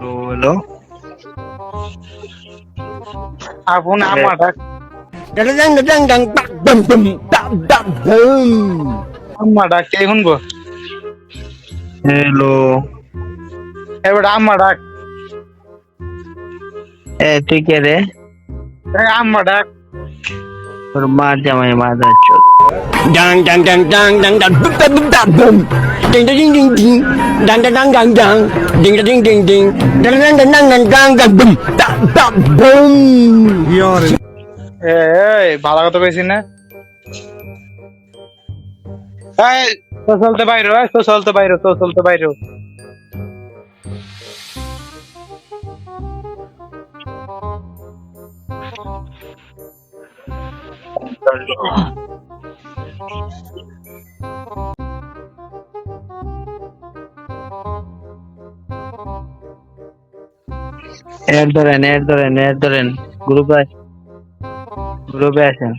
Hello. আপন আমাটা আমাটা কে শুনবো hello. এবার আমাটা তুই কে রে? আমাটা তোর মার জামাই mother চোদ। Dang dang dang dang dang dang boom boom boom boom boom ding ding ding ding dang dang dang dang dang ding ding ding ding dang dang dang dang dang dang dang boom dang dang boom এই ভালো কথা কইছি না এই তো চলতে বাইরে তো চলতে বাইরে তো চলতে বাইরে এর ধরেন গ্রুপে আসেন।